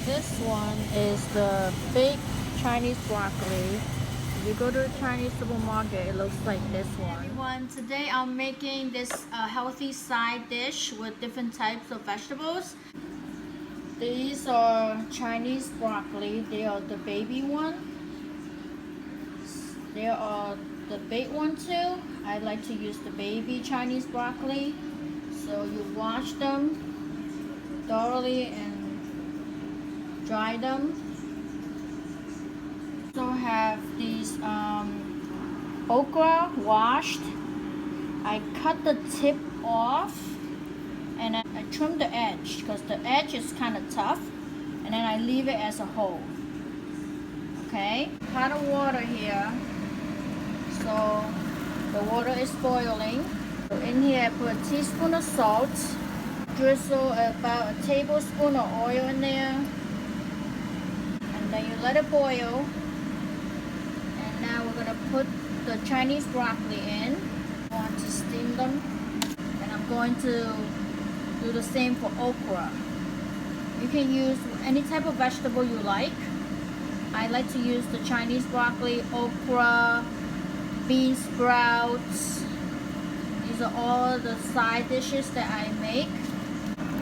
This one is the big Chinese broccoli. If you go to a Chinese supermarket, it looks like this one. Hey everyone, today I'm making this healthy side dish with different types of vegetables. These are Chinese broccoli. They are the baby one. There are the big one too. I like to use the baby Chinese broccoli. So you wash them thoroughly and dry them. Also have these okra washed. I cut the tip off and I trim the edge because the edge is kind of tough, and then I leave it as a whole. Okay, pot of water here. So the water is boiling. So in here I put a teaspoon of salt, drizzle about a tablespoon of oil in there, and then you let it boil. And now we're gonna put the Chinese broccoli in. I want to steam them, and I'm going to do the same for okra. You can use any type of vegetable you like. I like to use the Chinese broccoli, okra, bean sprouts. These are all the side dishes that I make.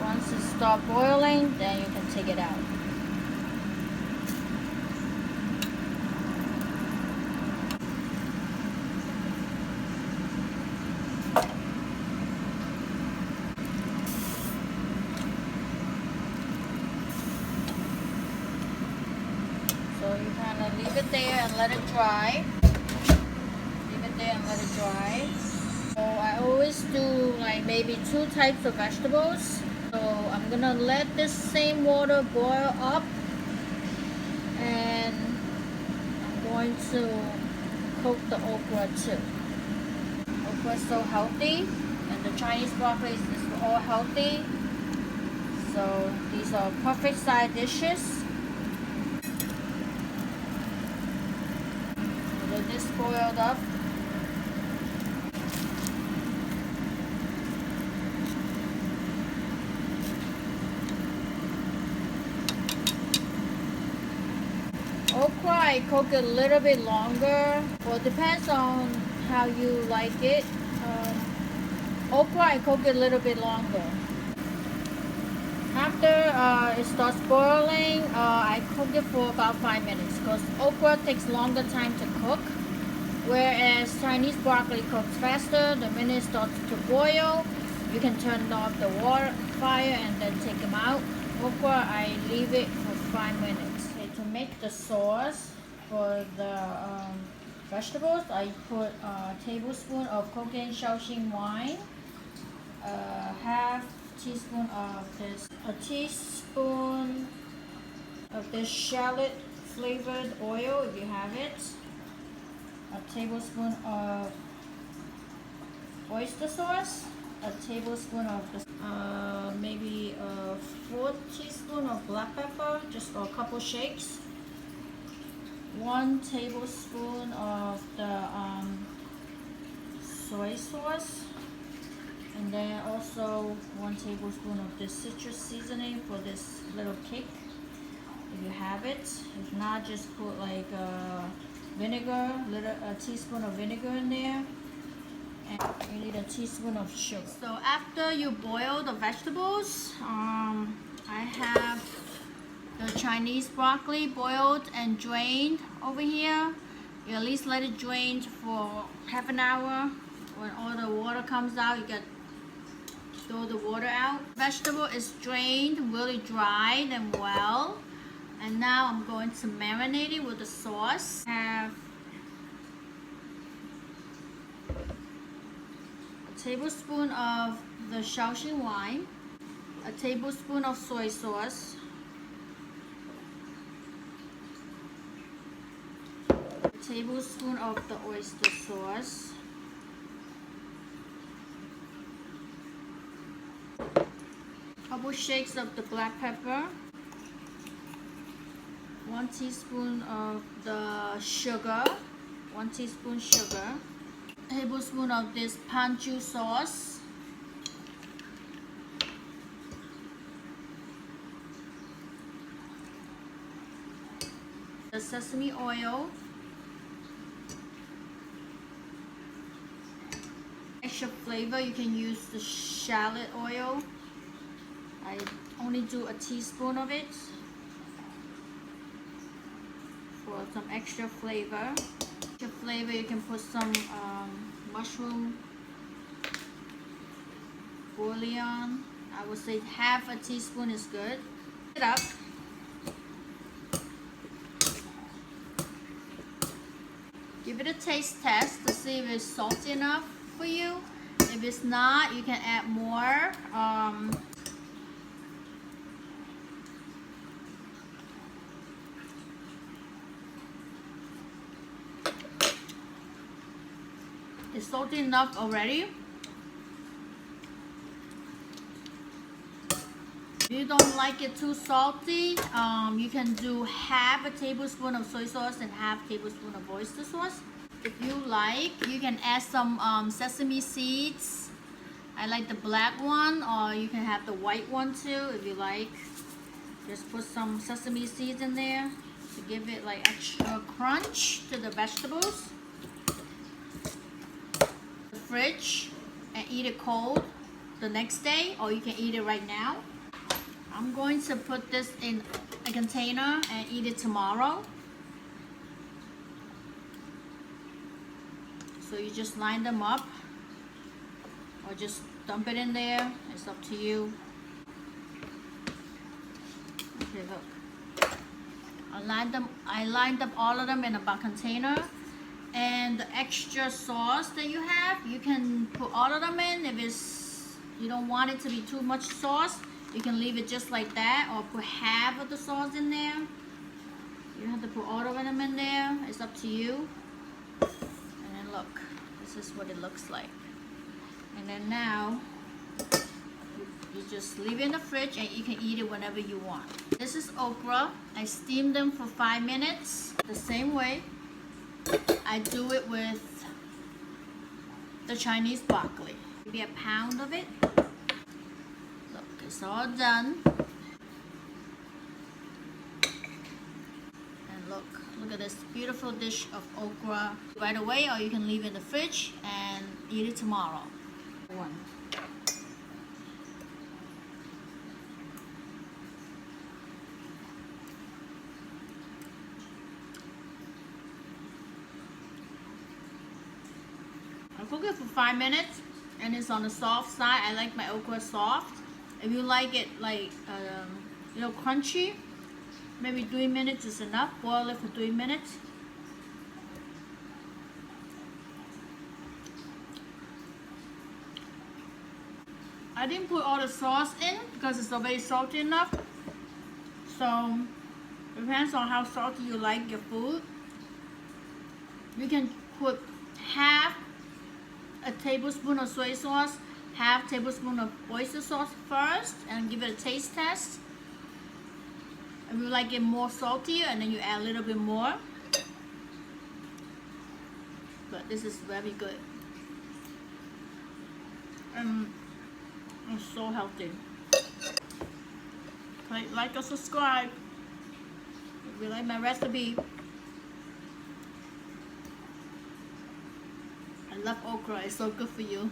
Once it starts boiling, then you can take it out. So you kind of leave it there and let it dry. Leave it there and let it dry. So I always do like maybe 2 types of vegetables. So I'm gonna let this same water boil up, and I'm going to cook the okra too. Okra is so healthy, and the Chinese broccoli is all healthy. So these are perfect side dishes. This boiled up. Okra, I cook it a little bit longer. Well, it depends on how you like it. Okra, I cook it a little bit longer. After it starts boiling, I cook it for about 5 minutes because okra takes longer time to cook, whereas Chinese broccoli cooks faster. The minute it starts to boil, you can turn off the fire and then take them out. Okra, I leave it for 5 minutes. Okay, to make the sauce for the vegetables, I put a tablespoon of coconut Shaoxing wine, half teaspoon of this, a teaspoon of this shallot flavored oil if you have it, a tablespoon of oyster sauce, a tablespoon of this, maybe 4 teaspoons of black pepper, just for a couple shakes, 1 tablespoon of the soy sauce, and then also 1 tablespoon of this citrus seasoning for this little kick if you have it. If not, just put like vinegar, a teaspoon of vinegar in there, and you need a teaspoon of sugar. So after you boil the vegetables, I have the Chinese broccoli boiled and drained over here. You at least let it drain for half an hour. When all the water comes out, you get throw the water out. Vegetable is drained, really dried and well. And now I'm going to marinate it with the sauce. I have a tablespoon of the Shaoxing wine, a tablespoon of soy sauce, a tablespoon of the oyster sauce, couple shakes of the black pepper, 1 teaspoon of the sugar, 1 teaspoon sugar, a tablespoon of this Ponzu sauce, The sesame oil. Extra flavor, you can use the shallot oil. I only do a teaspoon of it for some extra flavor. Extra flavor, you can put some mushroom bouillon. I would say half a teaspoon is good. It up. Give it a taste test to see if it's salty enough for you. If it's not, you can add more. It's salty enough already. If you don't like it too salty, you can do half a tablespoon of soy sauce and half tablespoon of oyster sauce. If you like, you can add some sesame seeds. I like the black one, or you can have the white one too if you like. Just put some sesame seeds in there to give it like extra crunch to the vegetables. The fridge and eat it cold the next day, or you can eat it right now. I'm going to put this in a container and eat it tomorrow. So you just line them up or just dump it in there. It's up to you. Okay, look. I lined up all of them in a container. And the extra sauce that you have, you can put all of them in. If you don't want it to be too much sauce, you can leave it just like that, or put half of the sauce in there. You don't have to put all of them in there. It's up to you. And then look, this is what it looks like. And then now, you just leave it in the fridge and you can eat it whenever you want. This is okra. I steamed them for 5 minutes. The same way I do it with the Chinese broccoli. Maybe a pound of it. Look, it's all done. And look at this beautiful dish of okra right away, or you can leave it in the fridge and eat it tomorrow. One. I cook it for 5 minutes and it's on the soft side. I like my okra soft. If you like it like crunchy, maybe 3 minutes is enough. Boil it for 3 minutes. I didn't put all the sauce in because it's already salty enough. So it depends on how salty you like your food. You can put half a tablespoon of soy sauce, half tablespoon of oyster sauce first, and give it a taste test. If you like it more saltier, and then you add a little bit more. But this is very good. It's so healthy. Like or subscribe if you like my recipe. I love okra. It's so good for you.